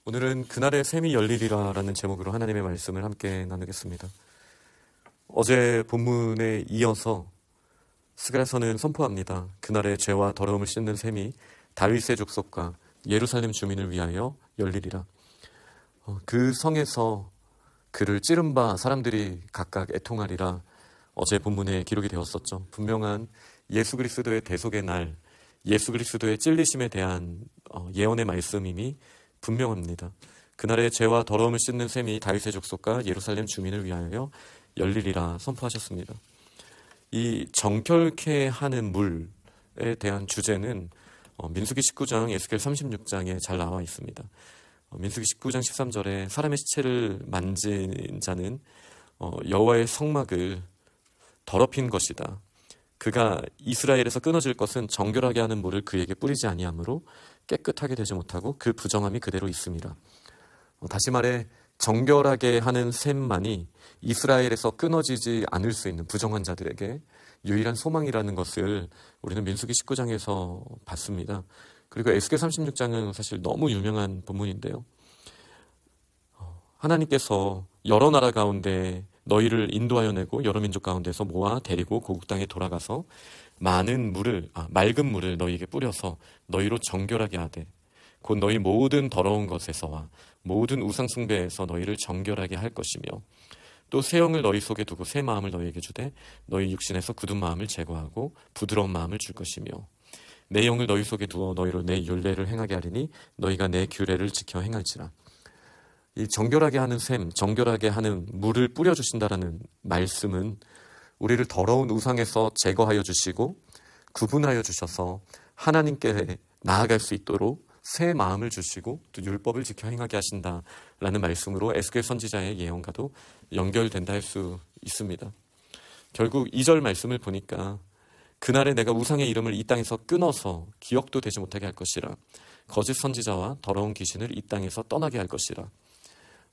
오늘은 그날의 샘이 열리리라 라는 제목으로 하나님의 말씀을 함께 나누겠습니다. 어제 본문에 이어서 스가랴서는 선포합니다. 그날의 죄와 더러움을 씻는 샘이 다윗의 족속과 예루살렘 주민을 위하여 열리리라. 그 성에서 그를 찌른 바 사람들이 각각 애통하리라. 어제 본문에 기록이 되었었죠. 분명한 예수 그리스도의 대속의 날, 예수 그리스도의 찔리심에 대한 예언의 말씀임이 분명합니다. 그날의 죄와 더러움을 씻는 샘이 다윗의 족속과 예루살렘 주민을 위하여 열리리라 선포하셨습니다. 이 정결케 하는 물에 대한 주제는 민수기 19장, 에스겔 36장에 잘 나와 있습니다. 민수기 19장 13절에 사람의 시체를 만진 자는 여호와의 성막을 더럽힌 것이다. 그가 이스라엘에서 끊어질 것은 정결하게 하는 물을 그에게 뿌리지 아니하므로 깨끗하게 되지 못하고 그 부정함이 그대로 있음이라. 다시 말해 정결하게 하는 샘만이 이스라엘에서 끊어지지 않을 수 있는 부정한 자들에게 유일한 소망이라는 것을 우리는 민수기 19장에서 봤습니다. 그리고 에스겔 36장은 사실 너무 유명한 본문인데요. 하나님께서 여러 나라 가운데 너희를 인도하여 내고 여러 민족 가운데서 모아 데리고 고국 땅에 돌아가서 맑은 물을 너희에게 뿌려서 너희로 정결하게 하되 곧 너희 모든 더러운 것에서와 모든 우상 숭배에서 너희를 정결하게 할 것이며 또 새 영을 너희 속에 두고 새 마음을 너희에게 주되 너희 육신에서 굳은 마음을 제거하고 부드러운 마음을 줄 것이며 내 영을 너희 속에 두어 너희로 내 율례를 행하게 하리니 너희가 내 규례를 지켜 행할지라. 이 정결하게 하는 샘, 정결하게 하는 물을 뿌려주신다라는 말씀은 우리를 더러운 우상에서 제거하여 주시고 구분하여 주셔서 하나님께 나아갈 수 있도록 새 마음을 주시고 또 율법을 지켜 행하게 하신다라는 말씀으로 에스겔 선지자의 예언과도 연결된다 할 수 있습니다. 결국 2절 말씀을 보니까 그날에 내가 우상의 이름을 이 땅에서 끊어서 기억도 되지 못하게 할 것이라. 거짓 선지자와 더러운 귀신을 이 땅에서 떠나게 할 것이라.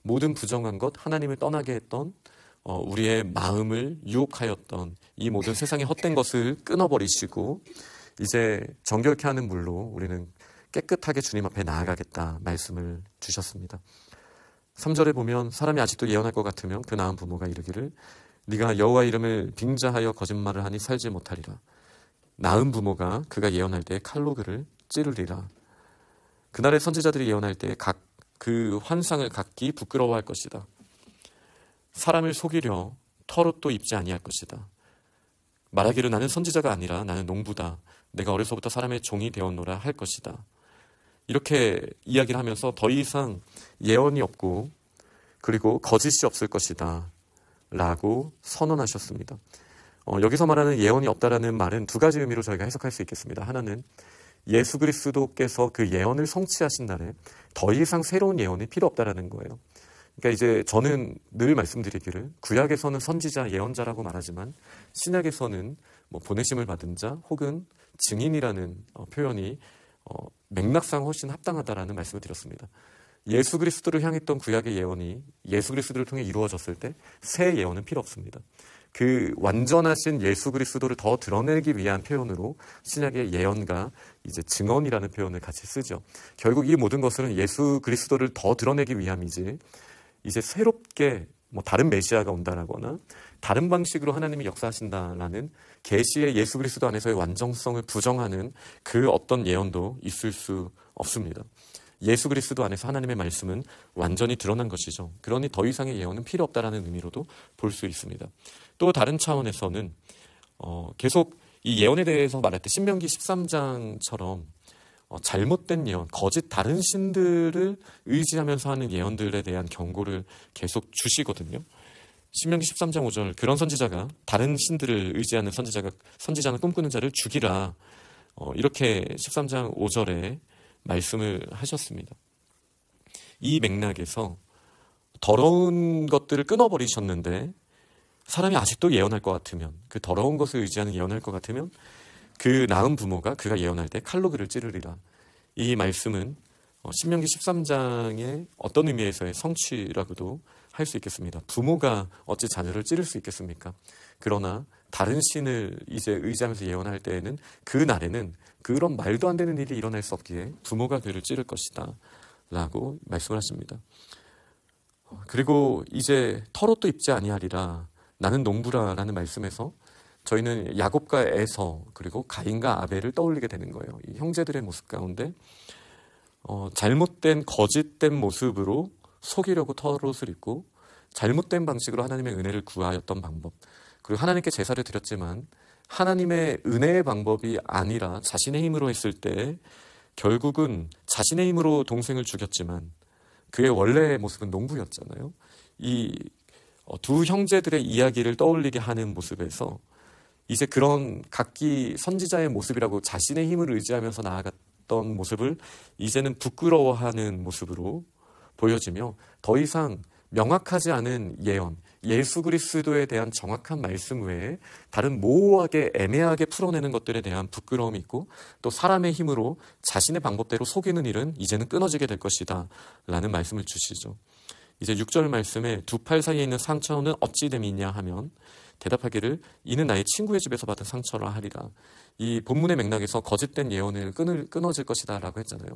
모든 부정한 것, 하나님을 떠나게 했던 우리의 마음을 유혹하였던 이 모든 세상의 헛된 것을 끊어버리시고 이제 정결케 하는 물로 우리는 깨끗하게 주님 앞에 나아가겠다 말씀을 주셨습니다. 3절에 보면 사람이 아직도 예언할 것 같으면 그 낳은 부모가 이르기를 네가 여호와 이름을 빙자하여 거짓말을 하니 살지 못하리라. 낳은 부모가 그가 예언할 때 칼로 그를 찌르리라. 그날의 선지자들이 예언할 때 그 환상을 갖기 부끄러워할 것이다. 사람을 속이려 털옷도 입지 아니할 것이다. 말하기를 나는 선지자가 아니라 나는 농부다. 내가 어려서부터 사람의 종이 되었노라 할 것이다. 이렇게 이야기를 하면서 더 이상 예언이 없고 그리고 거짓이 없을 것이다 라고 선언하셨습니다. 여기서 말하는 예언이 없다라는 말은 두 가지 의미로 저희가 해석할 수 있겠습니다. 하나는 예수 그리스도께서 그 예언을 성취하신 날에 더 이상 새로운 예언이 필요 없다라는 거예요. 그러니까 이제 저는 늘 말씀드리기를 구약에서는 선지자, 예언자라고 말하지만 신약에서는 보내심을 받은 자 혹은 증인이라는 표현이 맥락상 훨씬 합당하다라는 말씀을 드렸습니다. 예수 그리스도를 향했던 구약의 예언이 예수 그리스도를 통해 이루어졌을 때 새 예언은 필요 없습니다. 그 완전하신 예수 그리스도를 더 드러내기 위한 표현으로 신약의 예언과 이제 증언이라는 표현을 같이 쓰죠. 결국 이 모든 것은 예수 그리스도를 더 드러내기 위함이지 이제 새롭게 다른 메시아가 온다라거나 다른 방식으로 하나님이 역사하신다라는 계시의 예수 그리스도 안에서의 완전성을 부정하는 그 어떤 예언도 있을 수 없습니다. 예수 그리스도 안에서 하나님의 말씀은 완전히 드러난 것이죠. 그러니 더 이상의 예언은 필요 없다라는 의미로도 볼 수 있습니다. 또 다른 차원에서는 계속 이 예언에 대해서 말할 때 신명기 13장처럼 잘못된 예언, 거짓 다른 신들을 의지하면서 하는 예언들에 대한 경고를 계속 주시거든요. 신명기 13장 5절 그런 선지자가 다른 신들을 의지하는 선지자는 꿈꾸는 자를 죽이라. 이렇게 13장 5절에 말씀을 하셨습니다. 이 맥락에서 더러운 것들을 끊어버리셨는데 사람이 아직도 예언할 것 같으면 그 더러운 것을 의지하는 예언할 것 같으면 그 낳은 부모가 그가 예언할 때 칼로 그를 찌르리라. 이 말씀은 신명기 13장의 어떤 의미에서의 성취라고도 할 수 있겠습니다. 부모가 어찌 자녀를 찌를 수 있겠습니까? 그러나 다른 신을 이제 의지하면서 예언할 때에는 그 날에는 그런 말도 안 되는 일이 일어날 수 없기에 부모가 그를 찌를 것이다 라고 말씀을 하십니다. 그리고 이제 털옷도 입지 아니하리라 나는 농부라라는 말씀에서 저희는 야곱과 에서 그리고 가인과 아벨을 떠올리게 되는 거예요. 이 형제들의 모습 가운데 잘못된 거짓된 모습으로 속이려고 털옷을 입고 잘못된 방식으로 하나님의 은혜를 구하였던 방법, 그리고 하나님께 제사를 드렸지만 하나님의 은혜의 방법이 아니라 자신의 힘으로 했을 때 결국은 자신의 힘으로 동생을 죽였지만 그의 원래의 모습은 농부였잖아요. 이 두 형제들의 이야기를 떠올리게 하는 모습에서 이제 그런 각기 선지자의 모습이라고 자신의 힘을 의지하면서 나아갔던 모습을 이제는 부끄러워하는 모습으로 보여지며 더 이상 명확하지 않은 예언, 예수 그리스도에 대한 정확한 말씀 외에 다른 모호하게 애매하게 풀어내는 것들에 대한 부끄러움이 있고 또 사람의 힘으로 자신의 방법대로 속이는 일은 이제는 끊어지게 될 것이다 라는 말씀을 주시죠. 이제 6절 말씀에 두 팔 사이에 있는 상처는 어찌 됨이냐 하면 대답하기를 이는 나의 친구의 집에서 받은 상처라 하리라. 이 본문의 맥락에서 거짓된 예언을 끊어질 것이다 라고 했잖아요.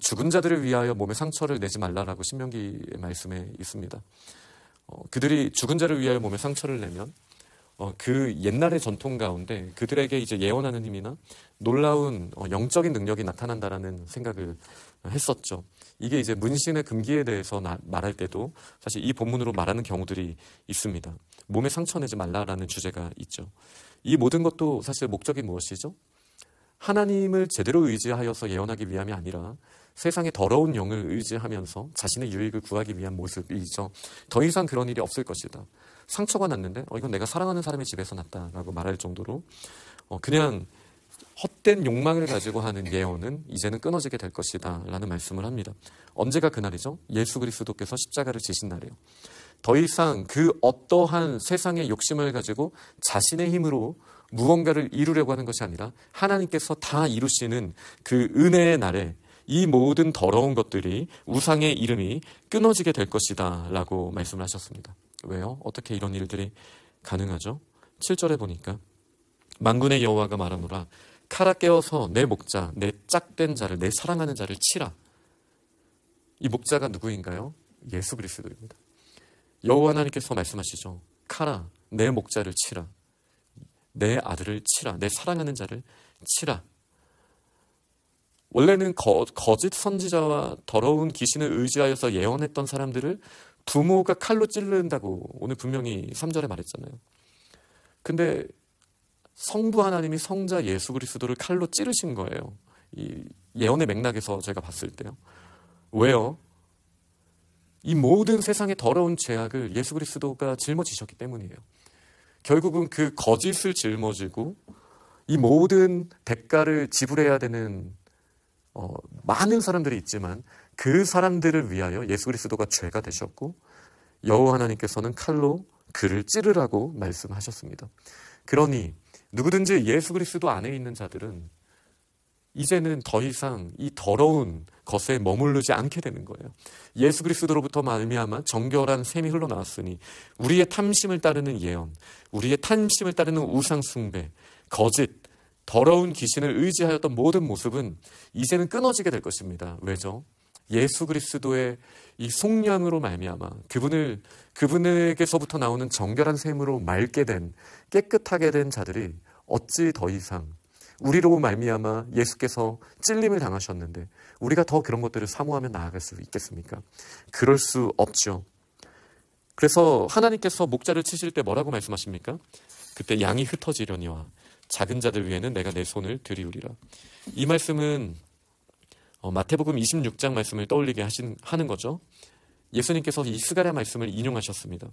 죽은 자들을 위하여 몸에 상처를 내지 말라라고 신명기의 말씀에 있습니다. 그들이 죽은 자를 위하여 몸에 상처를 내면 그 옛날의 전통 가운데 그들에게 이제 예언하는 힘이나 놀라운 영적인 능력이 나타난다라는 생각을 했었죠. 이게 이제 문신의 금기에 대해서 말할 때도 사실 이 본문으로 말하는 경우들이 있습니다. 몸에 상처 내지 말라라는 주제가 있죠. 이 모든 것도 사실 목적이 무엇이죠? 하나님을 제대로 의지하여서 예언하기 위함이 아니라 세상의 더러운 영을 의지하면서 자신의 유익을 구하기 위한 모습이죠. 더 이상 그런 일이 없을 것이다. 상처가 났는데 이건 내가 사랑하는 사람의 집에서 났다라고 말할 정도로 그냥 헛된 욕망을 가지고 하는 예언은 이제는 끊어지게 될 것이다 라는 말씀을 합니다. 언제가 그날이죠? 예수 그리스도께서 십자가를 지신 날이에요. 더 이상 그 어떠한 세상의 욕심을 가지고 자신의 힘으로 무언가를 이루려고 하는 것이 아니라 하나님께서 다 이루시는 그 은혜의 날에 이 모든 더러운 것들이 우상의 이름이 끊어지게 될 것이다 라고 말씀을 하셨습니다. 왜요? 어떻게 이런 일들이 가능하죠? 7절에 보니까 만군의 여호와가 말하노라 칼아 깨어서 내 목자 내 짝된 자를 내 사랑하는 자를 치라. 이 목자가 누구인가요? 예수 그리스도입니다. 여호와 하나님께서 말씀하시죠. 칼아 내 목자를 치라. 내 아들을 치라. 내 사랑하는 자를 치라. 원래는 거짓 선지자와 더러운 귀신을 의지하여서 예언했던 사람들을 부모가 칼로 찌른다고 오늘 분명히 3절에 말했잖아요. 근데 성부 하나님이 성자 예수 그리스도를 칼로 찌르신 거예요. 이 예언의 맥락에서 제가 봤을 때요. 왜요? 이 모든 세상의 더러운 죄악을 예수 그리스도가 짊어지셨기 때문이에요. 결국은 그 거짓을 짊어지고 이 모든 대가를 지불해야 되는 많은 사람들이 있지만 그 사람들을 위하여 예수 그리스도가 죄가 되셨고 여호와 하나님께서는 칼로 그를 찌르라고 말씀하셨습니다. 그러니 누구든지 예수 그리스도 안에 있는 자들은 이제는 더 이상 이 더러운 것에 머무르지 않게 되는 거예요. 예수 그리스도로부터 말미암아 정결한 샘이 흘러나왔으니 우리의 탐심을 따르는 예언, 우리의 탐심을 따르는 우상 숭배, 거짓, 더러운 귀신을 의지하였던 모든 모습은 이제는 끊어지게 될 것입니다. 왜죠? 예수 그리스도의 이 속량으로 말미암아 그분에게서부터 나오는 정결한 샘으로 맑게 된 깨끗하게 된 자들이 어찌 더 이상 우리로 말미암아 예수께서 찔림을 당하셨는데 우리가 더 그런 것들을 사모하며 나아갈 수 있겠습니까? 그럴 수 없죠. 그래서 하나님께서 목자를 치실 때 뭐라고 말씀하십니까? 그때 양이 흩어지려니와 작은 자들 위에는 내가 내 손을 들이우리라. 이 말씀은 마태복음 26장 말씀을 떠올리게 하는 거죠. 예수님께서 이 스가랴 말씀을 인용하셨습니다.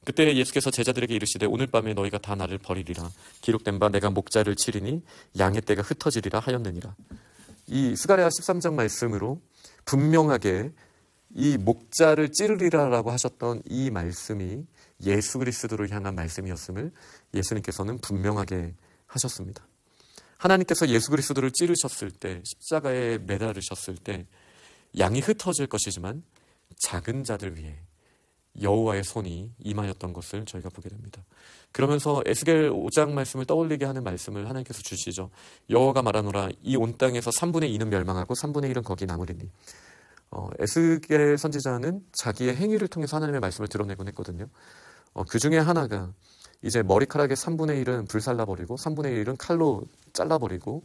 그때 예수께서 제자들에게 이르시되 오늘 밤에 너희가 다 나를 버리리라. 기록된 바 내가 목자를 치리니 양의 떼가 흩어지리라 하였느니라. 이 스가랴 13장 말씀으로 분명하게 이 목자를 찌르리라라고 하셨던 이 말씀이 예수 그리스도를 향한 말씀이었음을 예수님께서는 분명하게 하셨습니다. 하나님께서 예수 그리스도를 찌르셨을 때 십자가에 매달으셨을 때 양이 흩어질 것이지만 작은 자들 위에 여호와의 손이 임하였던 것을 저희가 보게 됩니다. 그러면서 에스겔 5장 말씀을 떠올리게 하는 말씀을 하나님께서 주시죠. 여호와가 말하노라 이 온 땅에서 3분의 2는 멸망하고 3분의 1은 거기 남으리니 에스겔 선지자는 자기의 행위를 통해서 하나님의 말씀을 드러내곤 했거든요. 그 중에 하나가 이제 머리카락의 3분의 1은 불살라버리고 3분의 1은 칼로 잘라버리고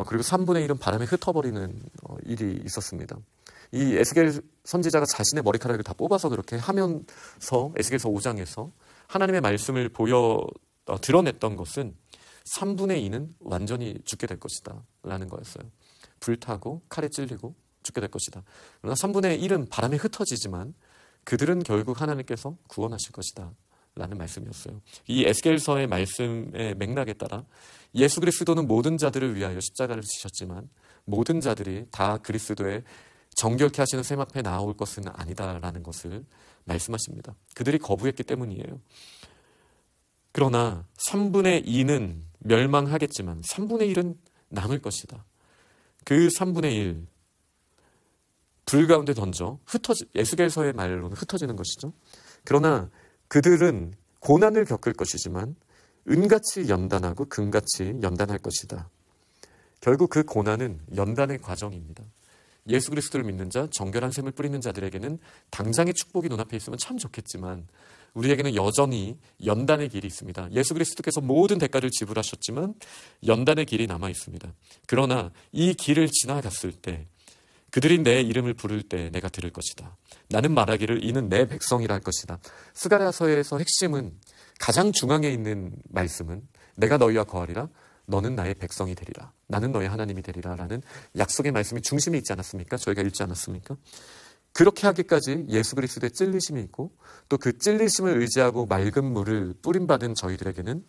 그리고 3분의 1은 바람에 흩어버리는 일이 있었습니다. 이 에스겔 선지자가 자신의 머리카락을 다 뽑아서 그렇게 하면서 에스겔서 5장에서 하나님의 말씀을 드러냈던 것은 3분의 2는 완전히 죽게 될 것이다 라는 거였어요. 불타고 칼에 찔리고 죽게 될 것이다. 그러나 3분의 1은 바람에 흩어지지만 그들은 결국 하나님께서 구원하실 것이다 라는 말씀이었어요. 이 에스겔서의 말씀의 맥락에 따라 예수 그리스도는 모든 자들을 위하여 십자가를 지셨지만 모든 자들이 다 그리스도의 정결케 하시는 셈 앞에 나올 것은 아니다라는 것을 말씀하십니다. 그들이 거부했기 때문이에요. 그러나 3분의 2는 멸망하겠지만 3분의 1은 남을 것이다. 그 3분의 1, 불 가운데 던져 에스겔서의 말로는 흩어지는 것이죠. 그러나 그들은 고난을 겪을 것이지만 은같이 연단하고 금같이 연단할 것이다. 결국 그 고난은 연단의 과정입니다. 예수 그리스도를 믿는 자, 정결한 샘을 뿌리는 자들에게는 당장의 축복이 눈앞에 있으면 참 좋겠지만 우리에게는 여전히 연단의 길이 있습니다. 예수 그리스도께서 모든 대가를 지불하셨지만 연단의 길이 남아 있습니다. 그러나 이 길을 지나갔을 때 그들이 내 이름을 부를 때 내가 들을 것이다. 나는 말하기를 이는 내 백성이라 할 것이다. 스가랴서에서 핵심은 가장 중앙에 있는 말씀은 내가 너희와 거하리라. 너는 나의 백성이 되리라. 나는 너의 하나님이 되리라 라는 약속의 말씀이 중심에 있지 않았습니까? 저희가 읽지 않았습니까? 그렇게 하기까지 예수 그리스도의 찔리심이 있고 또 그 찔리심을 의지하고 맑은 물을 뿌림받은 저희들에게는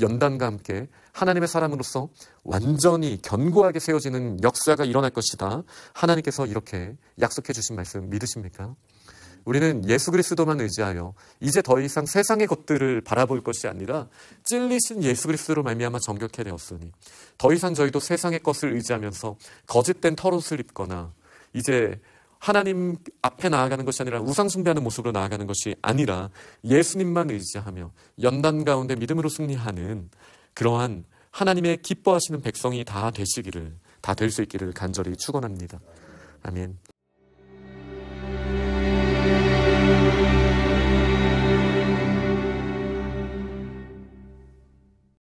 연단과 함께 하나님의 사람으로서 완전히 견고하게 세워지는 역사가 일어날 것이다. 하나님께서 이렇게 약속해 주신 말씀 믿으십니까? 우리는 예수 그리스도만 의지하여 이제 더 이상 세상의 것들을 바라볼 것이 아니라 찔리신 예수 그리스도로 말미암아 정결케 되었으니 더 이상 저희도 세상의 것을 의지하면서 거짓된 털옷을 입거나 이제 하나님 앞에 나아가는 것이 아니라 우상 숭배하는 모습으로 나아가는 것이 아니라 예수님만 의지하며 연단 가운데 믿음으로 승리하는 그러한 하나님의 기뻐하시는 백성이 다 될 수 있기를 간절히 축원합니다. 아멘.